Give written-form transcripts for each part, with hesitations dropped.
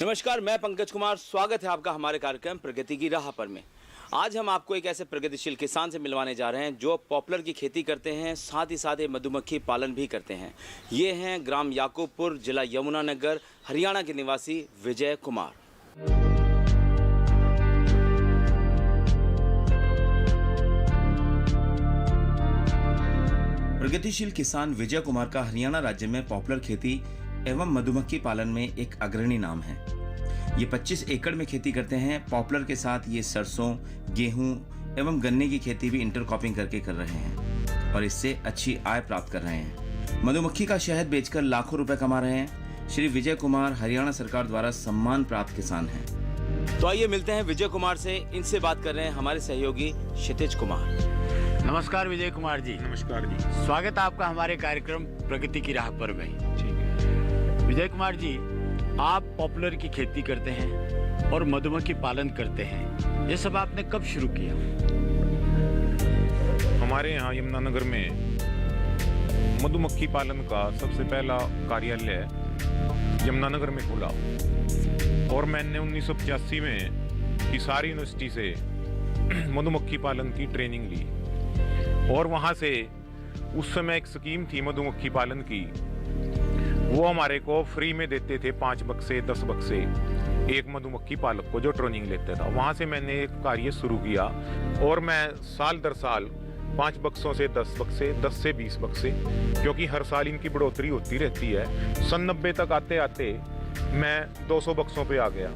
नमस्कार, मैं पंकज कुमार। स्वागत है आपका हमारे कार्यक्रम प्रगति की राह पर में। आज हम आपको एक ऐसे प्रगतिशील किसान से मिलवाने जा रहे हैं जो पॉपुलर की खेती करते हैं, साथ ही साथ मधुमक्खी पालन भी करते हैं। ये हैं ग्राम याकूबपुर, जिला यमुनानगर, हरियाणा के निवासी विजय कुमार। प्रगतिशील किसान विजय कुमार का हरियाणा राज्य में पॉपुलर खेती एवं मधुमक्खी पालन में एक अग्रणी नाम है। ये 25 एकड़ में खेती करते हैं। पॉपुलर के साथ ये सरसों, गेहूं एवं गन्ने की खेती भी इंटरक्रॉपिंग करके कर रहे हैं और इससे अच्छी आय प्राप्त कर रहे हैं। मधुमक्खी का शहद बेचकर लाखों रुपए कमा रहे हैं। श्री विजय कुमार हरियाणा सरकार द्वारा सम्मान प्राप्त किसान हैं। तो आइए मिलते हैं विजय कुमार से। इनसे बात कर रहे हैं हमारे सहयोगी क्षितिज कुमार। नमस्कार विजय कुमार जी। नमस्कार जी। स्वागत है आपका हमारे कार्यक्रम प्रगति की राह पर में। विजय कुमार जी, आप पॉपुलर की खेती करते हैं और मधुमक्खी पालन करते हैं। ये सब आपने कब शुरू किया? हमारे यहाँ यमुनानगर में मधुमक्खी पालन का सबसे पहला कार्यालय यमुनानगर में खुला और मैंने 1985 में हिसार यूनिवर्सिटी से मधुमक्खी पालन की ट्रेनिंग ली और वहाँ से उस समय एक स्कीम थी मधुमक्खी पालन की, वो हमारे को फ्री में देते थे 5 बक्से 10 बक्से एक मधुमक्खी पालक को जो ट्रेनिंग लेता था। वहाँ से मैंने एक कार्य शुरू किया और मैं साल दर साल 5 बक्सों से 10 बक्से, 10 से 20 बक्से, क्योंकि हर साल इनकी बढ़ोतरी होती रहती है। सन 90 तक आते आते मैं 200 बक्सों पे आ गया।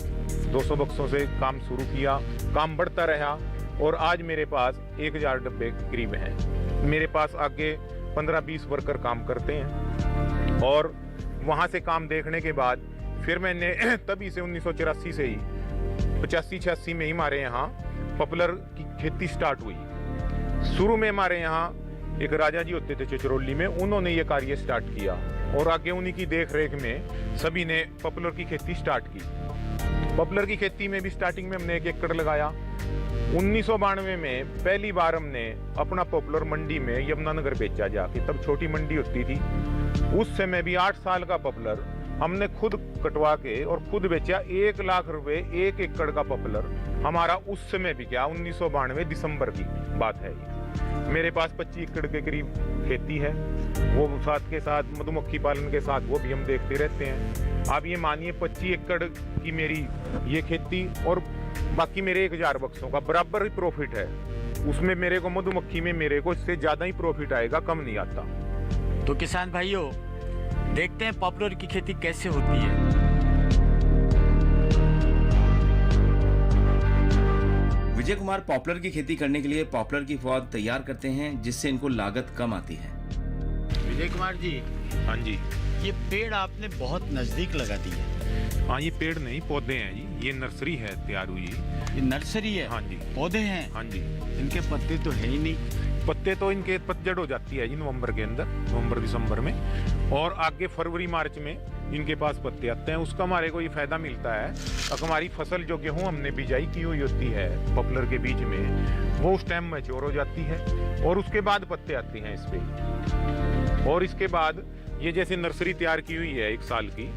200 बक्सों से काम शुरू किया, काम बढ़ता रहा और आज मेरे पास 1000 डब्बे करीब हैं। मेरे पास आगे 15-20 वर्कर काम करते हैं और वहाँ से काम देखने के बाद फिर मैंने तभी से 1984 से ही 85-86 में ही हमारे यहाँ पॉपुलर की खेती स्टार्ट हुई। शुरू में हमारे यहाँ एक राजा जी होते थे चिचरौली में, उन्होंने ये कार्य स्टार्ट किया और आगे उन्हीं की देख रेख में सभी ने पॉपुलर की खेती स्टार्ट की। पॉपुलर की खेती में भी स्टार्टिंग में हमने 1 एकड़ लगाया। 1992 में पहली बार हमने अपना पॉपुलर मंडी में यमुनानगर बेचा जाके, तब छोटी मंडी होती थी। उस समय भी 8 साल का पॉपुलर हमने खुद कटवा के और खुद बेचा। 1 लाख रुपए 1 एकड़ का पॉपुलर हमारा उस समय भी क्या 1992 दिसंबर की बात है। मेरे पास 25 एकड़ के करीब खेती है, वो साथ के साथ मधुमक्खी पालन के साथ वो भी हम देखते रहते हैं। आप ये मानिए 25 एकड़ की मेरी ये खेती और बाकी मेरे 1000 बक्सों का बराबर ही प्रॉफिट है। उसमें मेरे को मधुमक्खी में मेरे को इससे ज्यादा ही प्रॉफिट आएगा, कम नहीं आता। तो किसान भाइयों, देखते हैं पॉपुलर की खेती कैसे होती है। विजय कुमार पॉपुलर की खेती करने के लिए पॉपुलर की पौध तैयार करते हैं, जिससे इनको लागत कम आती है। विजय कुमार जी, हाँ जी। ये पेड़ आपने बहुत नजदीक लगा दी है। हाँ, ये पेड़ नहीं पौधे हैं जी, ये नर्सरी है तैयार हुई। ये नर्सरी है? हाँ जी। पौधे हैं? हाँ जी। इनके पत्ते तो है ही नहीं। पत्ते तो इनके पतझड़ हो जाती है जी नवंबर के अंदर, नवंबर दिसंबर में, और आगे फरवरी मार्च में इनके पास पत्ते आते हैं। उसका हमारे को ये फायदा मिलता है, अब हमारी फसल जो गेहूं हमने बिजाई की हुई होती है पॉपुलर के बीच में, वो उस टाइम मैच्योर हो जाती है और उसके बाद पत्ते आते हैं इस पे। और इसके बाद ये जैसे नर्सरी तैयार की हुई है 1 साल की,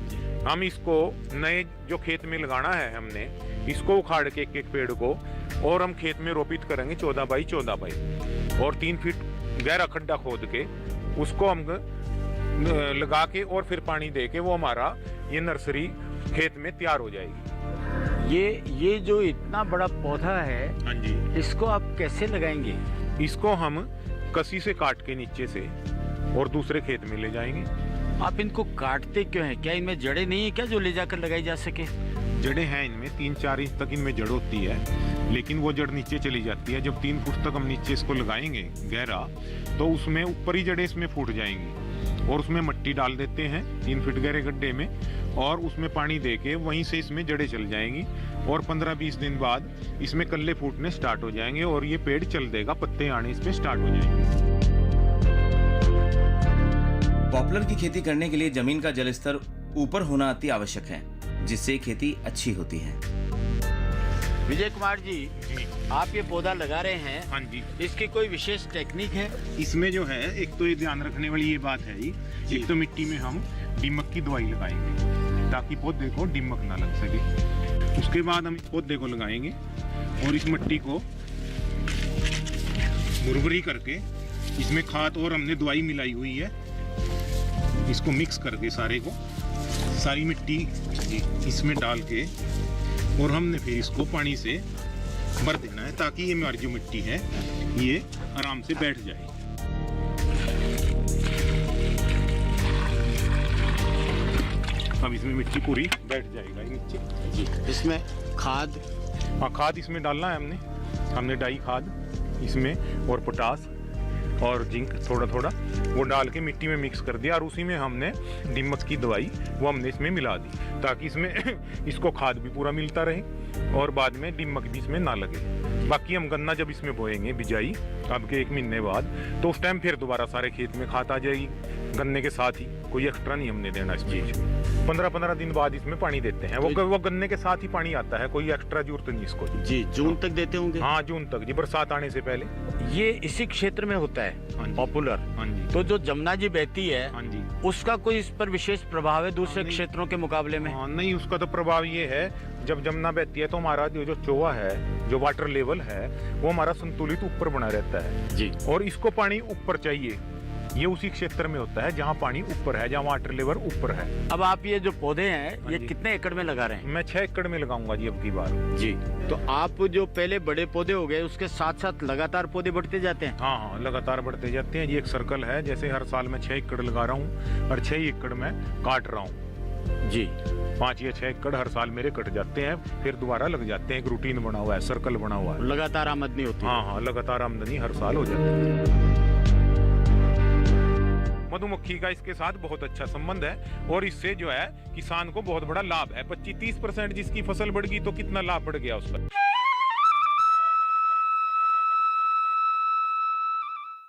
हम इसको नए जो खेत में लगाना है हमने इसको उखाड़ के एक पेड़ को और हम खेत में रोपित करेंगे 14 बाई 14 बाई और 3 फीट गहरा खड्डा खोद के उसको हम लगा के और फिर पानी दे के वो हमारा ये नर्सरी खेत में तैयार हो जाएगी। ये जो इतना बड़ा पौधा है, हाँ जी, इसको आप कैसे लगाएंगे? इसको हम कसी से काट के नीचे से और दूसरे खेत में ले जाएंगे। आप इनको काटते क्यों हैं? क्या इनमें जड़ें नहीं है क्या जो ले जाकर लगाई जा सके? जड़ें हैं इनमें, 3-4 इंच तक इनमें जड़ होती है, लेकिन वो जड़ नीचे चली जाती है। जब 3 फुट तक हम नीचे इसको लगाएंगे गहरा, तो उसमें ऊपर ही जड़ें इसमें फूट जाएंगी और उसमें मिट्टी डाल देते हैं 3 फीट गहरे गड्ढे में और उसमें पानी देके वहीं से इसमें जड़ें चल जाएंगी और 15-20 दिन बाद इसमें कल्ले फूटने स्टार्ट हो जाएंगे और ये पेड़ चल देगा, पत्ते आने इसमें स्टार्ट हो जाएंगे। पॉपुलर की खेती करने के लिए जमीन का जलस्तर ऊपर होना अति आवश्यक है, जिससे खेती अच्छी होती है। विजय कुमार जी, आप ये पौधा लगा रहे हैं, हाँ जी, इसकी कोई विशेष टेक्निक है? इसमें जो है एक तो ये ध्यान रखने वाली ये बात है जी, एक तो मिट्टी में हम दीमक की दवाई लगाएंगे ताकि पौधे को दीमक ना लग सके। उसके बाद हम इस पौधे को लगाएंगे और इस मिट्टी को मुरमुरी करके इसमें खाद और हमने दवाई मिलाई हुई है, इसको मिक्स करके सारे को, सारी मिट्टी इसमें डाल के और हमने फिर इसको पानी से भर देना है ताकि ये हमारी जो मिट्टी है ये आराम से बैठ जाए। अब इसमें मिट्टी पूरी बैठ जाएगा ये नीचे जी। इसमें खाद, हाँ खाद इसमें डालना है हमने डाई खाद इसमें और पोटास और जिंक थोड़ा थोड़ा वो डाल के मिट्टी में मिक्स कर दिया और उसी में हमने दीमक की दवाई वो हमने इसमें मिला दी ताकि इसमें इसको खाद भी पूरा मिलता रहे और बाद में दीमक भी इसमें ना लगे। बाकी हम गन्ना जब इसमें बोएंगे बिजाई अब के 1 महीने बाद, तो उस टाइम फिर दोबारा सारे खेत में खाद आ जाएगी गन्ने के साथ ही, कोई एक्स्ट्रा नहीं हमने देना इस बीच। 15-15 दिन बाद इसमें पानी देते हैं, वो गन्ने के साथ ही पानी आता है, कोई एक्स्ट्रा जरूरत नहीं इसको जी। जून तक देते होंगे? हाँ जून तक जी, बरसात आने से पहले। ये इसी क्षेत्र में होता है पॉपुलर? हाँ जी। तो जो जमुना जी बहती है, हाँ जी, उसका कोई इस पर विशेष प्रभाव है दूसरे क्षेत्रों के मुकाबले में? हाँ नहीं, उसका तो प्रभाव ये है जब जमुना बहती है तो हमारा जो चोवा है, जो वाटर लेवल है वो हमारा संतुलित ऊपर बना रहता है जी। और इसको पानी ऊपर चाहिए, ये उसी क्षेत्र में होता है जहाँ पानी ऊपर है, जहाँ वाटर लेवल ऊपर है। अब आप ये जो पौधे हैं ये कितने एकड़ में लगा रहे हैं? मैं 6 एकड़ में लगाऊंगा जी अब की बार जी। तो आप जो पहले बड़े पौधे हो गए उसके साथ साथ लगातार पौधे बढ़ते जाते हैं? हाँ हाँ लगातार बढ़ते जाते हैं। ये एक सर्कल है, जैसे हर साल मैं 6 एकड़ लगा रहा हूँ और 6 एकड़ में काट रहा हूँ जी। 5 या 6 एकड़ हर साल मेरे कट जाते हैं, फिर दोबारा लग जाते हैं। एक रूटीन बना हुआ है, सर्कल बना हुआ है, लगातार आमदनी होती है? हाँ हाँ लगातार आमदनी हर साल हो जाती है। मधुमक्खी का इसके साथ बहुत अच्छा संबंध है और इससे जो है किसान को बहुत बड़ा लाभ है। 25-30% जिसकी फसल बढ़ गई तो कितना लाभ बढ़ गया उसका।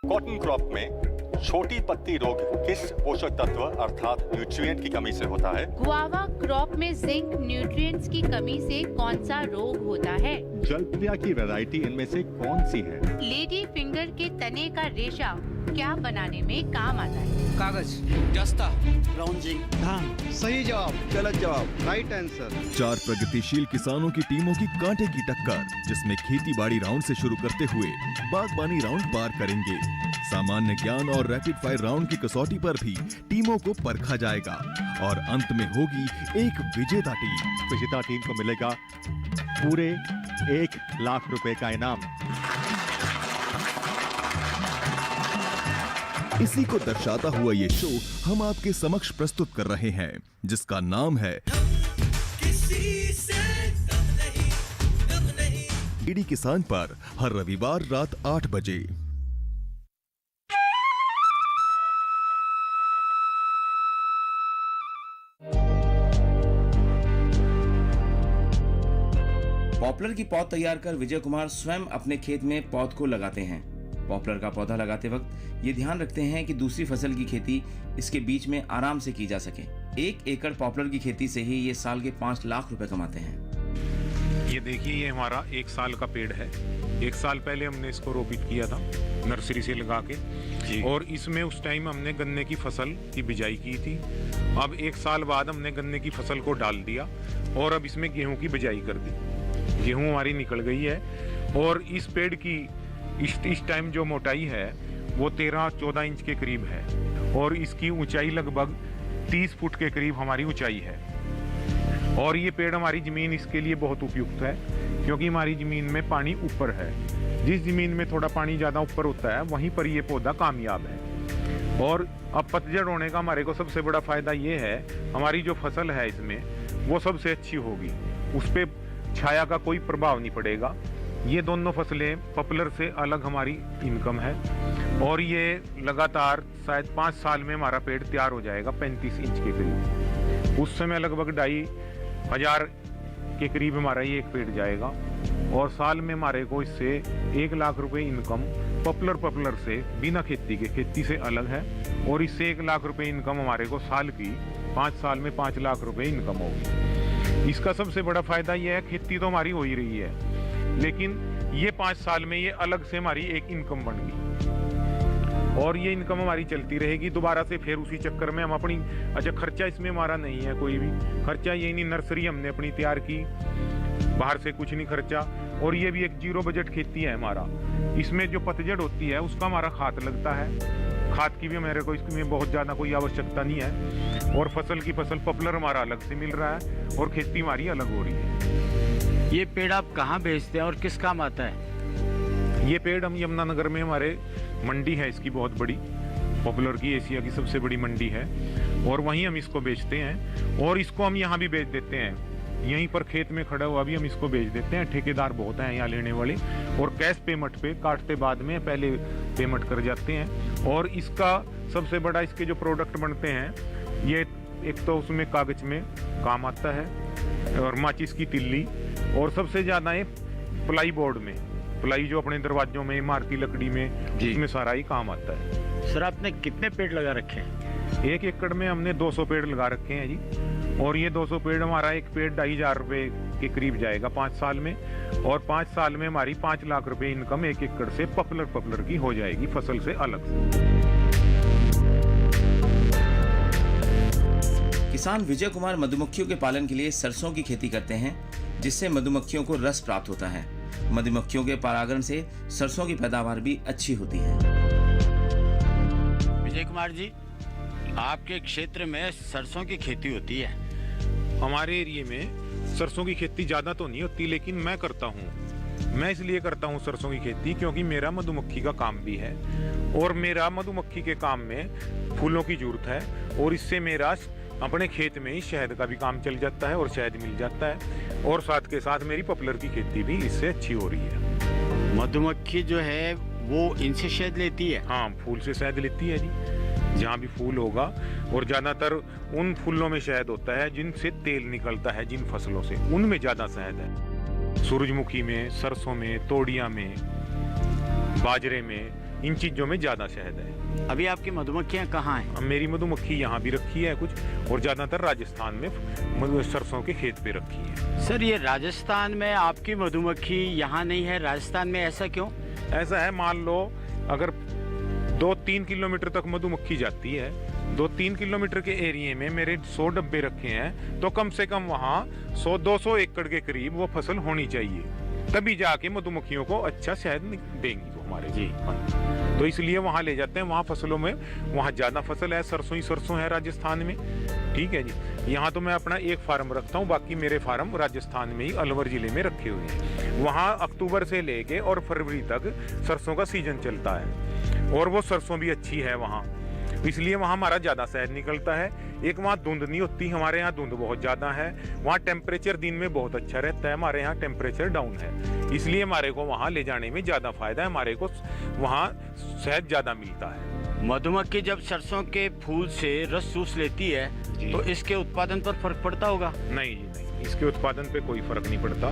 कॉटन क्रॉप में छोटी पत्ती रोग किस पोषक तत्व अर्थात न्यूट्रिएंट की कमी से होता है? गुआवा क्रॉप में जिंक न्यूट्रिएंट्स की कमी से कौन सा रोग होता है? जलप्रिया की वैरायटी इनमें से कौन सी है? लेडी फिंगर के तने का रेशा क्या बनाने में काम आता है? कागज, दस्ता, ब्राउन जिंक, धान। सही जवाब, गलत जवाब, राइट आंसर। 4 प्रगतिशील किसानों की टीमों की कांटे की टक्कर, जिसमें खेती बाड़ी राउंड से शुरू करते हुए बागबानी राउंड पार करेंगे। सामान्य ज्ञान और रैपिड फायर राउंड की कसौटी पर भी टीमों को परखा जाएगा और अंत में होगी एक विजेता टीम। विजेता टीम को मिलेगा पूरे 1 लाख रुपए का इनाम। इसी को दर्शाता हुआ ये शो हम आपके समक्ष प्रस्तुत कर रहे हैं, जिसका नाम है डीडी किसान पर हर रविवार रात 8 बजे। पॉपुलर की पौध तैयार कर विजय कुमार स्वयं अपने खेत में पौध को लगाते हैं। पॉपुलर का पौधा लगाते वक्त ये ध्यान रखते हैं कि दूसरी फसल की खेती इसके बीच में आराम से की जा सके। 1 एकड़ पॉपुलर की खेती से ही ये साल के 5 लाख रुपए कमाते हैं। ये देखिए, ये हमारा 1 साल का पेड़ है। 1 साल पहले हमने इसको रोपित किया था नर्सरी से लगा के और इसमें उस टाइम हमने गन्ने की फसल की बिजाई की थी। अब 1 साल बाद हमने गन्ने की फसल को डाल दिया और अब इसमें गेहूं की बिजाई कर दी। गेहूं हमारी निकल गई है और इस पेड़ की इस टाइम जो मोटाई है वो 13-14 इंच के करीब है और इसकी ऊंचाई लगभग 30 फुट के करीब हमारी ऊंचाई है। और ये पेड़ हमारी ज़मीन इसके लिए बहुत उपयुक्त है क्योंकि हमारी ज़मीन में पानी ऊपर है। जिस ज़मीन में थोड़ा पानी ज़्यादा ऊपर होता है वहीं पर ये पौधा कामयाब है। और अब पतझड़ होने का हमारे को सबसे बड़ा फ़ायदा ये है, हमारी जो फसल है इसमें वो सबसे अच्छी होगी, उस पर छाया का कोई प्रभाव नहीं पड़ेगा। ये दोनों फसलें पॉपुलर से अलग हमारी इनकम है और ये लगातार शायद 5 साल में हमारा पेड़ तैयार हो जाएगा 35 इंच के करीब। उस समय लगभग 2,500 के करीब हमारा ये एक पेड़ जाएगा और साल में हमारे को इससे 1 लाख रुपए इनकम पॉपुलर से बिना खेती के, खेती से अलग है और इससे 1 लाख रुपए इनकम हमारे को साल की 5 साल में 5 लाख रुपए इनकम होगी। इसका सबसे बड़ा फायदा यह है, खेती तो हमारी हो ही रही है लेकिन ये 5 साल में ये अलग से हमारी एक इनकम बन गई और ये इनकम हमारी चलती रहेगी। दोबारा से फिर उसी चक्कर में हम अपनी, अच्छा खर्चा इसमें हमारा नहीं है कोई भी खर्चा, ये नहीं, नर्सरी हमने अपनी तैयार की, बाहर से कुछ नहीं खर्चा। और ये भी एक जीरो बजट खेती है हमारा। इसमें जो पतझड़ होती है उसका हमारा खाद लगता है, खाद की भी मेरे को इसमें बहुत ज़्यादा कोई आवश्यकता नहीं है। और फसल की फसल पॉपुलर हमारा अलग से मिल रहा है और खेती हमारी अलग हो रही है। ये पेड़ आप कहाँ बेचते हैं और किस काम आता है? ये पेड़ हम यमुनानगर में, हमारे मंडी है इसकी बहुत बड़ी, पॉपुलर की एशिया की सबसे बड़ी मंडी है, और वहीं हम इसको बेचते हैं। और इसको हम यहाँ भी बेच देते हैं, यहीं पर खेत में खड़ा हुआ भी हम इसको बेच देते हैं। ठेकेदार बहुत हैं यहाँ लेने वाले, और कैश पेमेंट पे काटते बाद में पहले पेमेंट कर जाते हैं। और इसका सबसे बड़ा, इसके जो प्रोडक्ट बनते हैं, ये एक तो उसमें कागज में काम आता है और माचिस की तिल्ली, और सबसे ज़्यादा ये प्लाई बोर्ड में, प्लाई जो अपने दरवाजों में, इमारती लकड़ी में, इसमें सारा ही काम आता है। सर आपने कितने पेड़ लगा रखे हैं? 1 एकड़ में हमने 200 पेड़ लगा रखे हैं जी। और ये 200 पेड़ हमारा एक पेड़ 2,500 रुपये के करीब जाएगा 5 साल में। और 5 साल में हमारी 5 लाख रुपए इनकम 1 एकड़ से पॉपुलर की हो जाएगी, फसल से अलग से। किसान विजय कुमार मधुमक्खियों के पालन के लिए सरसों की खेती करते हैं, जिससे मधुमक्खियों को रस प्राप्त होता है। मधुमक्खियों के परागण से सरसों की पैदावार भी अच्छी होती है। विजय कुमार जी, आपके क्षेत्र में सरसों की खेती होती है? हमारे एरिया में सरसों की खेती ज़्यादा तो नहीं होती, लेकिन मैं करता हूँ। मैं इसलिए करता हूँ सरसों की खेती क्योंकि मेरा मधुमक्खी का काम भी है, और मेरा मधुमक्खी के काम में फूलों की जरूरत है, और इससे मेरा अपने खेत में ही शहद का भी काम चल जाता है और शहद मिल जाता है। और साथ के साथ मेरी पॉपुलर की खेती भी इससे अच्छी हो रही है। मधुमक्खी जो है वो इनसे शहद लेती है? हाँ, फूल से शहद लेती है जी। जहाँ भी फूल होगा, और ज़्यादातर उन फूलों में शहद होता है जिनसे तेल निकलता है, जिन फसलों से, उनमें ज़्यादा शहद है। सूरजमुखी में, सरसों में, तोड़िया में, बाजरे में, इन चीज़ों में ज़्यादा शहद है। अभी आपकी मधुमक्खियाँ कहाँ हैं? मेरी मधुमक्खी यहाँ भी रखी है कुछ, और ज़्यादातर राजस्थान में सरसों के खेत पे रखी है। सर ये राजस्थान में आपकी मधुमक्खी यहाँ नहीं है, राजस्थान में ऐसा क्यों? ऐसा है, मान लो अगर 2-3 किलोमीटर तक मधुमक्खी जाती है, 2-3 किलोमीटर के एरिया में मेरे 100 डब्बे रखे हैं, तो कम से कम वहाँ 100-200 एकड़ के करीब वो फसल होनी चाहिए, तभी जाके मधुमक्खियों को अच्छा शहद देंगी वो हमारे जी। तो इसलिए वहाँ ले जाते हैं। वहाँ फसलों में, वहाँ ज़्यादा फसल है, सरसों ही सरसों है राजस्थान में। ठीक है जी। यहाँ तो मैं अपना एक फार्म रखता हूँ, बाकी मेरे फार्म राजस्थान में ही अलवर जिले में रखे हुए हैं। वहाँ अक्टूबर से लेके और फरवरी तक सरसों का सीजन चलता है, और वो सरसों भी अच्छी है वहाँ, इसलिए वहाँ हमारा ज़्यादा शहद निकलता है। एक वहाँ धुंध नहीं होती, हमारे यहाँ धुंध बहुत ज़्यादा है। वहाँ टेम्परेचर दिन में बहुत अच्छा रहता है, हमारे यहाँ टेम्परेचर डाउन है, इसलिए हमारे को वहाँ ले जाने में ज़्यादा फायदा है, हमारे को वहाँ शहद ज़्यादा मिलता है। मधुमक्खी जब सरसों के फूल से रस चूस लेती है तो इसके उत्पादन पर फर्क पड़ता होगा? नहीं जी नहीं, इसके उत्पादन पे कोई फर्क नहीं पड़ता,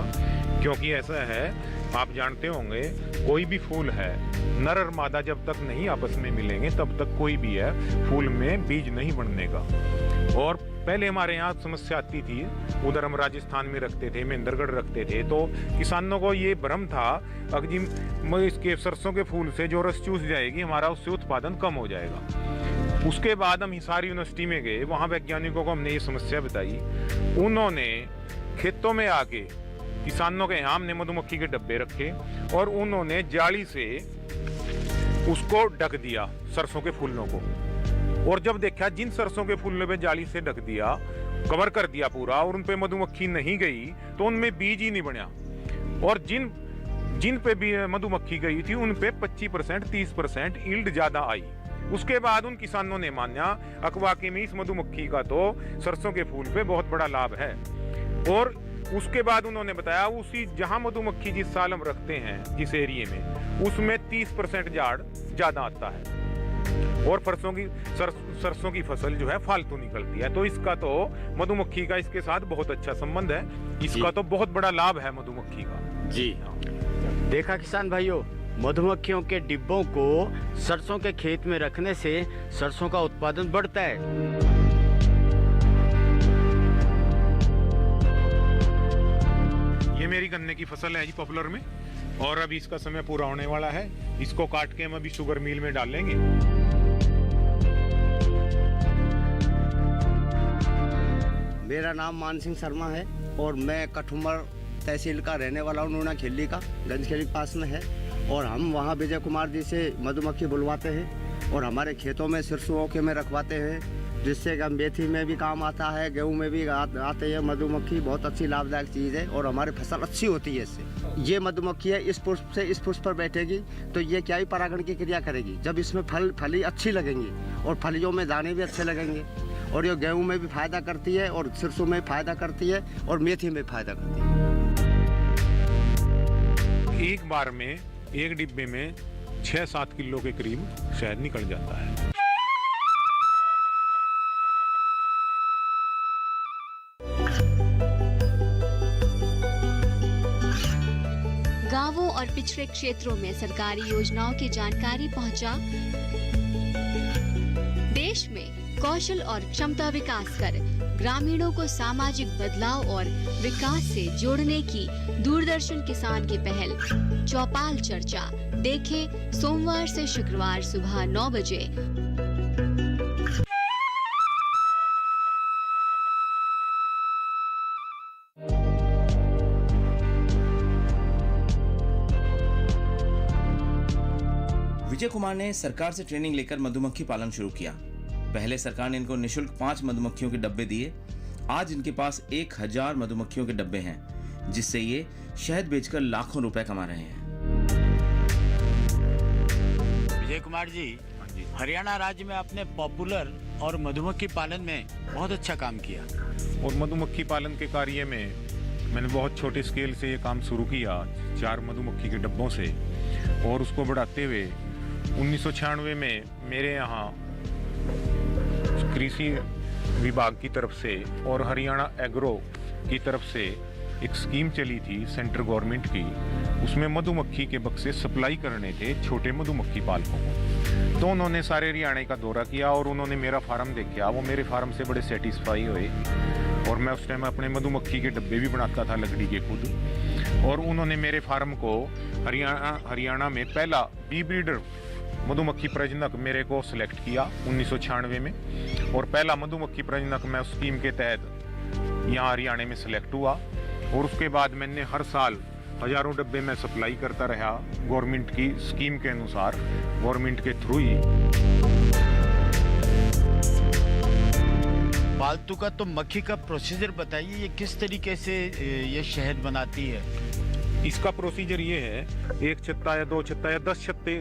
क्योंकि ऐसा है, आप जानते होंगे, कोई भी फूल है, नर और मादा जब तक नहीं आपस में मिलेंगे तब तक कोई भी है फूल में बीज नहीं बनने का। और पहले हमारे यहाँ समस्या आती थी, उधर हम राजस्थान में रखते थे, महेंद्रगढ़ रखते थे, तो किसानों को ये भ्रम था अगर इसके सरसों के फूल से जो रस चूस जाएगी हमारा, उससे उत्पादन कम हो जाएगा। उसके बाद हम हिसार यूनिवर्सिटी में गए, वहाँ वैज्ञानिकों को हमने ये समस्या बताई, उन्होंने खेतों में आके किसानों के यहाँ हमने मधुमक्खी के डब्बे रखे और उन्होंने जाली से उसको ढक दिया सरसों के फूलों को, और जब देखा जिन सरसों के फूलों पे जाली से ढक दिया, कवर कर दिया पूरा, और उन पे मधुमक्खी नहीं गई तो उनमें बीज ही नहीं बना, और जिन पे भी मधुमक्खी गई थी उन पे 25% 30% यील्ड ज्यादा आई। उसके बाद उन किसानों ने माना अकवाके में इस मधुमक्खी का तो सरसों के फूल पे बहुत बड़ा लाभ है, और उसके बाद उन्होंने बताया उसी जहां मधुमक्खी जिस साल हम रखते हैं जिस एरिया में, उसमें 30% झाड़ ज्यादा आता है, और सरसों की फसल जो है फालतू निकलती है। तो इसका तो मधुमक्खी का इसके साथ बहुत अच्छा संबंध है, इसका तो बहुत बड़ा लाभ है मधुमक्खी का जी। देखा किसान भाइयों, मधुमक्खियों के डिब्बों को सरसों के खेत में रखने से सरसों का उत्पादन बढ़ता है। ये मेरी गन्ने की फसल है जी पॉपुलर में, और अभी इसका समय पूरा होने वाला है। इसको काट के हम अभी शुगर मिल में डालेंगे। मेरा नाम मान सिंह शर्मा है और मैं कठुमर तहसील का रहने वाला हूँ। नूना खेली का गंजखेड़ी के पास में है और हम वहाँ विजय कुमार जी से मधुमक्खी बुलवाते हैं और हमारे खेतों में सिरसों के में रखवाते हैं, जिससे कि मेथी में भी काम आता है, गेहूं में भी आते हैं। मधुमक्खी बहुत अच्छी लाभदायक चीज़ है और हमारी फसल अच्छी होती है इससे। ये मधुमक्खी है इस पुष्प से इस पुष्प पर बैठेगी तो ये क्या ही परागण की क्रिया करेगी। जब इसमें फली अच्छी लगेंगी और फलियों में दाने भी अच्छे लगेंगे और ये गेहूं में भी फायदा करती है और सिरसों में फायदा करती है और मेथी में फायदा करती है। एक बार में एक डिब्बे में 6-7 किलो के करीब शहद निकल जाता है। गांवों और पिछड़े क्षेत्रों में सरकारी योजनाओं की जानकारी पहुंचा। देश में कौशल और क्षमता विकास कर ग्रामीणों को सामाजिक बदलाव और विकास से जोड़ने की दूरदर्शन किसान की पहल चौपाल चर्चा देखें सोमवार से शुक्रवार सुबह 9 बजे। विजय कुमार ने सरकार से ट्रेनिंग लेकर मधुमक्खी पालन शुरू किया। पहले सरकार ने इनको निशुल्क 5 मधुमक्खियों के डब्बे दिए। आज इनके पास 1000 मधुमक्खियों के डब्बे हैं, जिससे ये शहद बेचकर लाखों रुपए कमा रहे हैं। विजय कुमार जी, हरियाणा राज्य में आपने पॉपुलर और मधुमक्खी पालन में बहुत अच्छा काम किया। और मधुमक्खी पालन के कार्य में मैंने बहुत छोटे स्केल से ये काम शुरू किया, 4 मधुमक्खी के डब्बों से, और उसको बढ़ाते हुए 1996 में मेरे यहाँ कृषि विभाग की तरफ से और हरियाणा एग्रो की तरफ से एक स्कीम चली थी सेंट्रल गवर्नमेंट की। उसमें मधुमक्खी के बक्से सप्लाई करने थे छोटे मधुमक्खी पालकों को। तो उन्होंने सारे हरियाणा का दौरा किया और उन्होंने मेरा फार्म देखा। वो मेरे फार्म से बड़े सेटिस्फाई हुए और मैं उस टाइम अपने मधुमक्खी के डब्बे भी बनाता था लकड़ी के खुद। और उन्होंने मेरे फार्म को हरियाणा में पहला बी ब्रीडर मधुमक्खी प्रजनक मेरे को सिलेक्ट किया 1996 में, और पहला मधुमक्खी प्रजनक मैं उस स्कीम के तहत यहाँ हरियाणा में सिलेक्ट हुआ। और उसके बाद मैंने हर साल हजारों डब्बे में सप्लाई करता रहा गवर्नमेंट की स्कीम के अनुसार, गवर्नमेंट के थ्रू ही। पालतू का तो मक्खी का प्रोसीजर बताइए, ये किस तरीके से ये शहद बनाती है? इसका प्रोसीजर ये है, 1 छत्ता या 2 छत्ता या 10 छत्ते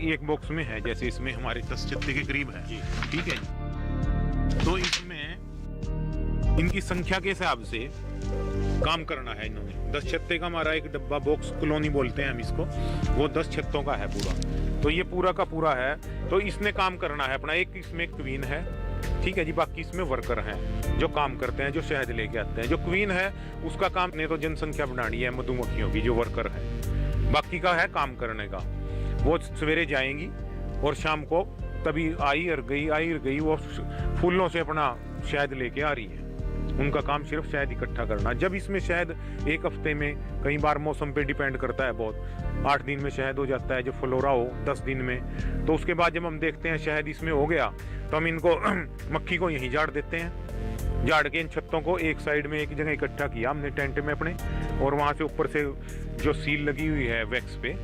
एक बॉक्स में है। जैसे इसमें हमारे 10 छत्ते के करीब है, ठीक है जी। तो इसमें इनकी संख्या के हिसाब से काम करना है इन्होंने। 10 छत्ते का हमारा एक डब्बा बॉक्स कॉलोनी बोलते हैं हम इसको, वो 10 छत्तों का है पूरा। तो ये पूरा का पूरा है। तो इसने काम करना है अपना। एक इसमें क्वीन है, ठीक है जी। बाकी इसमें वर्कर हैं जो काम करते हैं, जो शहद लेके आते हैं। जो क्वीन है उसका काम ने तो जनसंख्या बढ़ानी है मधुमक्खियों की। जो वर्कर है बाकी का है काम करने का। वो सवेरे जाएंगी और शाम को तभी आई और गई वो फूलों से अपना शहद लेके आ रही है। उनका काम सिर्फ शहद इकट्ठा करना। जब इसमें शहद एक हफ्ते में, कई बार मौसम पे डिपेंड करता है बहुत, 8 दिन में शहद हो जाता है, जब फ्लोरा हो 10 दिन में। तो उसके बाद जब हम देखते हैं शहद इसमें हो गया तो हम इनको मक्खी को यहीं झाड़ देते हैं। झाड़ के इन छत्तों को एक साइड में एक जगह इकट्ठा किया हमने टेंट में अपने, और वहाँ से ऊपर से जो सील लगी हुई है वैक्स पे,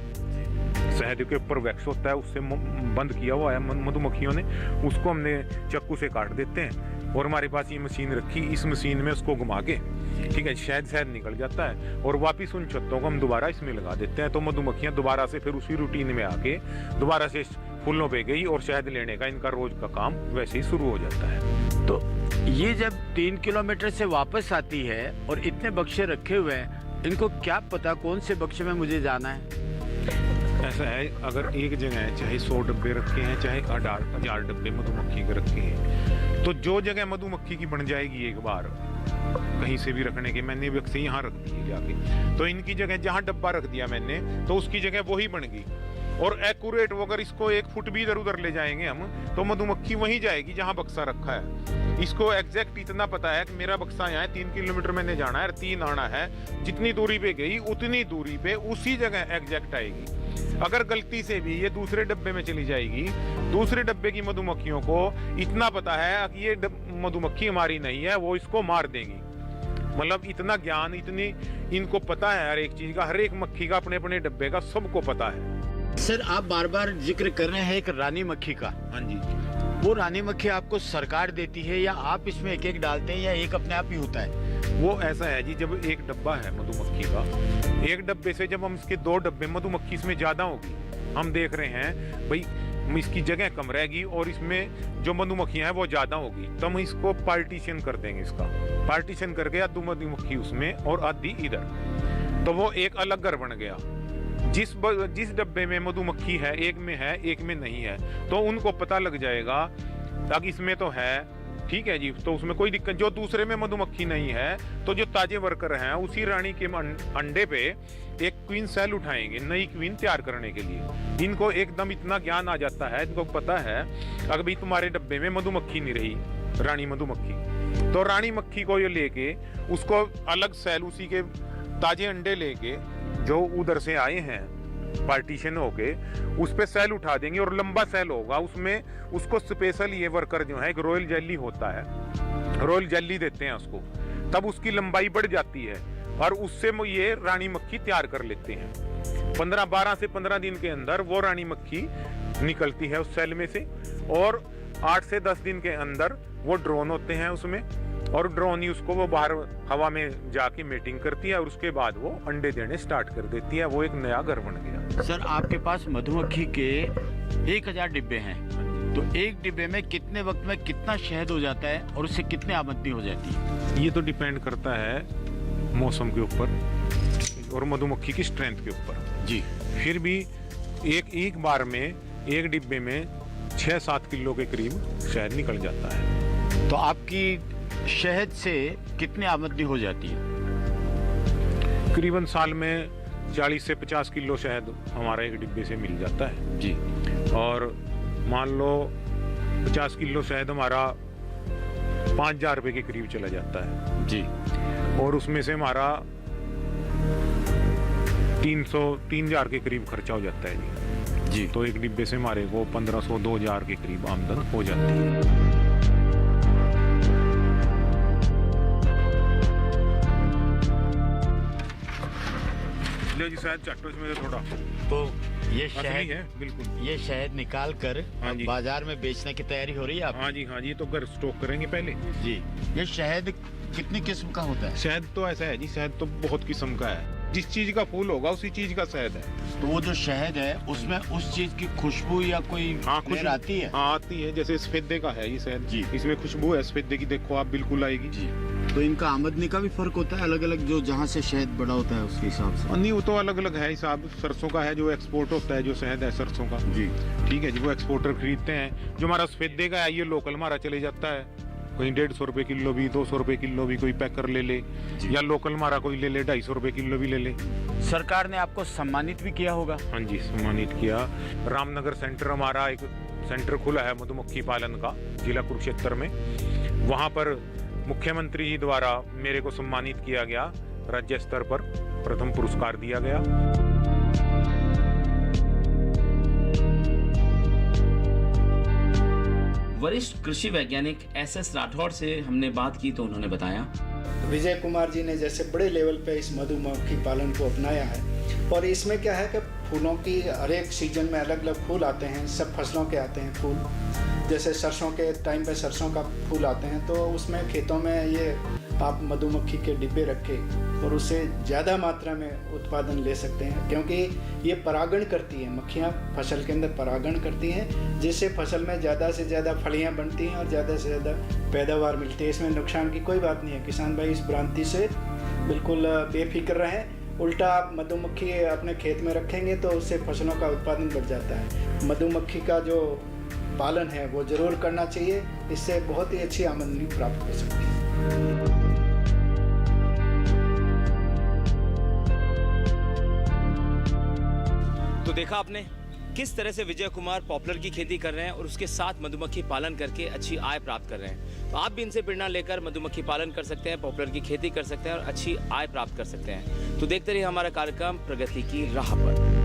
शहद के ऊपर वैक्स होता है, उससे बंद किया हुआ है मधुमक्खियों ने, उसको हमने चाकू से काट देते हैं। और हमारे पास ये मशीन रखी, इस मशीन में उसको घुमा के, ठीक है, शहद निकल जाता है और वापिस उन छत्तों को हम दोबारा इसमें लगा देते हैं। तो मधुमक्खियाँ दोबारा से फिर उसी रूटीन में आके दोबारा से फूलों पे गई और शहद लेने का इनका रोज का काम वैसे ही शुरू हो जाता है। तो ये जब 3 किलोमीटर से वापस आती है और इतने बक्से रखे हुए हैं, इनको क्या पता कौन से बक्से में मुझे जाना है? ऐसा है, अगर एक जगह है चाहे 100 डब्बे रखे हैं चाहे 1000 डब्बे मधुमक्खी के रखे हैं, तो जो जगह मधुमक्खी की बन जाएगी एक बार कहीं से भी रखने के, मैंने बक्से यहाँ रख दिए जाके, तो इनकी जगह जहाँ डब्बा रख दिया मैंने तो उसकी जगह वही बन गई। और एक्यूरेट अगर इसको 1 फुट भी इधर उधर ले जाएंगे हम तो मधुमक्खी वहीं जाएगी जहां बक्सा रखा है। इसको एग्जैक्ट इतना पता है कि मेरा बक्सा यहाँ है, 3 किलोमीटर मैंने जाना है, 3 आना है, जितनी दूरी पे गई उतनी दूरी पे उसी जगह एग्जैक्ट आएगी। अगर गलती से भी ये दूसरे डब्बे में चली जाएगी, दूसरे डब्बे की मधुमक्खियों को इतना पता है कि ये मधुमक्खी हमारी नहीं है, वो इसको मार देंगी। मतलब इतना ज्ञान, इतनी इनको पता है हर एक चीज का, हर एक मक्खी का, अपने अपने डब्बे का सबको पता है। सर आप बार बार जिक्र कर रहे हैं एक रानी मक्खी का। हाँ जी। वो रानी मक्खी आपको सरकार देती है या आप इसमें एक एक डालते हैं या एक अपने आप ही होता है? वो ऐसा है जी, जब एक डब्बा है मधुमक्खी का, एक डब्बे से जब हम इसके 2 डब्बे, मधुमक्खी इसमें ज्यादा होगी, हम देख रहे हैं भाई इसकी जगह कम रहेगी और इसमें जो मधुमक्खियां हैं वो ज्यादा होगी, तो हम इसको पार्टीशन कर देंगे। इसका पार्टीशन करके आधी मधुमक्खी उसमें और आधी इधर, तो वो एक अलग घर बन गया। जिस डब्बे में मधुमक्खी है, एक में नहीं है, तो उनको पता लग जाएगा ताकि इसमें तो है, ठीक है जी, तो उसमें कोई दिक्कत। जो दूसरे में मधुमक्खी नहीं है तो जो ताजे वर्कर हैं उसी रानी के अंडे पे एक क्वीन सेल उठाएंगे नई क्वीन तैयार करने के लिए। इनको एकदम इतना ज्ञान आ जाता है, इनको पता है अगर भाई तुम्हारे डब्बे में मधुमक्खी नहीं रही, रानी मधुमक्खी, तो रानी मक्खी को ये लेके उसको अलग सेल, उसी के ताजे अंडे लेके जो उधर से आए हैं पार्टीशन होके उस पे सेल उठा देंगे और लंबा सेल होगा, उसमें उसको स्पेशल ये वर्कर जो है, एक रॉयल जेली होता है, रॉयल जेली देते हैं उसको, तब उसकी लंबाई बढ़ जाती है और उससे ये रानी मक्खी तैयार कर लेते हैं। 12 से 15 दिन के अंदर वो रानी मक्खी निकलती है उस सेल में से, और 8 से 10 दिन के अंदर वो ड्रोन होते हैं उसमें, और ड्रोन ही उसको वो बाहर हवा में जाके मीटिंग करती है और उसके बाद वो अंडे देने स्टार्ट कर देती है। वो एक नया घर बन गया। सर आपके पास मधुमक्खी के 1000 डिब्बे हैं, तो एक डिब्बे में कितने वक्त में कितना शहद हो जाता है और उससे कितने आमदनी हो जाती है? ये तो डिपेंड करता है मौसम के ऊपर और मधुमक्खी की स्ट्रेंथ के ऊपर जी। फिर भी एक बार में एक डिब्बे में 6-7 किलो के करीब शहद निकल जाता है। तो आपकी शहद से कितनी आमदनी हो जाती है? करीबन साल में 40 से 50 किलो शहद हमारा एक डिब्बे से मिल जाता है जी। और मान लो 50 किलो शहद हमारा 5,000 रुपये के करीब चला जाता है जी, और उसमें से हमारा 3,000 के करीब खर्चा हो जाता है जी। तो एक डिब्बे से हमारे को 1,500-2,000 के करीब आमदन हो जाती है। जी शायद चाटो इसमें थोड़ा, तो ये असली शहद है बिल्कुल। ये शहद निकाल कर हाँ जी। बाजार में बेचने की तैयारी हो रही है आप? हाँ जी, तो घर स्टॉक करेंगे पहले जी। ये शहद कितनी किस्म का होता है? शहद तो ऐसा है जी, शहद तो बहुत किस्म का है, जिस चीज का फूल होगा उसी चीज का शहद है। तो वो जो शहद है उसमें उस चीज की खुशबू या कोई फ्लेवर आती है? हाँ आती है, जैसे सफेदे का है ये शहद जी, इसमें खुशबू है सफेदे की, देखो आप बिल्कुल आएगी जी। तो इनका आमदनी का भी फर्क होता है अलग अलग, जो जहाँ से शहद बड़ा होता है उसके हिसाब से? नहीं, वो तो अलग अलग है हिसाब। सरसों का है जो एक्सपोर्ट होता है, जो शहद है सरसों का जी, ठीक है जी, वो एक्सपोर्टर खरीदते हैं। जो हमारा सफेदे का है ये लोकल हमारा चले जाता है, कहीं 150 रुपए किलो भी, 200 रुपए किलो भी कोई पैकर ले ले, या लोकल हमारा कोई ले ले 250 रुपए किलो भी ले ले। सरकार ने आपको सम्मानित भी किया होगा? हाँ जी, सम्मानित किया। रामनगर सेंटर हमारा एक सेंटर खुला है मधुमक्खी पालन का, जिला कुरुक्षेत्र में। वहाँ पर मुख्यमंत्री जी द्वारा मेरे को सम्मानित किया गया, राज्य स्तर पर प्रथम पुरस्कार दिया गया। वरिष्ठ कृषि वैज्ञानिक SS राठौड़ से हमने बात की तो उन्होंने बताया, विजय कुमार जी ने जैसे बड़े लेवल पे इस मधुमक्खी पालन को अपनाया है, और इसमें क्या है कि फूलों की हर एक सीजन में अलग अलग फूल आते हैं, सब फसलों के आते हैं फूल। जैसे सरसों के टाइम पे सरसों का फूल आते हैं, तो उसमें खेतों में ये आप मधुमक्खी के डिब्बे रखे और उससे ज़्यादा मात्रा में उत्पादन ले सकते हैं, क्योंकि ये परागण करती हैं, मक्खियाँ फसल के अंदर परागण करती हैं, जिससे फसल में ज़्यादा से ज़्यादा फलियाँ बनती हैं और ज़्यादा से ज़्यादा पैदावार मिलती है। इसमें नुकसान की कोई बात नहीं है। किसान भाई इस भ्रांति से बिल्कुल बेफिक्र रहें। उल्टा आप मधुमक्खी अपने खेत में रखेंगे तो उससे फसलों का उत्पादन बढ़ जाता है। मधुमक्खी का जो पालन है वो ज़रूर करना चाहिए, इससे बहुत ही अच्छी आमदनी प्राप्त हो सकती है। तो देखा आपने, किस तरह से विजय कुमार पॉपुलर की खेती कर रहे हैं और उसके साथ मधुमक्खी पालन करके अच्छी आय प्राप्त कर रहे हैं। तो आप भी इनसे प्रेरणा लेकर मधुमक्खी पालन कर सकते हैं, पॉपुलर की खेती कर सकते हैं और अच्छी आय प्राप्त कर सकते हैं। तो देखते रहिए हमारा कार्यक्रम प्रगति की राह पर।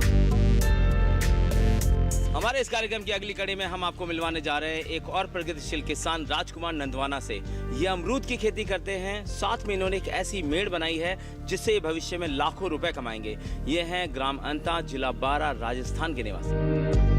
हमारे इस कार्यक्रम की अगली कड़ी में हम आपको मिलवाने जा रहे हैं एक और प्रगतिशील किसान राजकुमार नंदवाना से। ये अमरूद की खेती करते हैं, साथ में इन्होंने एक ऐसी मेड़ बनाई है जिससे भविष्य में लाखों रुपए कमाएंगे। ये हैं ग्राम अंता, जिला बारा, राजस्थान के निवासी।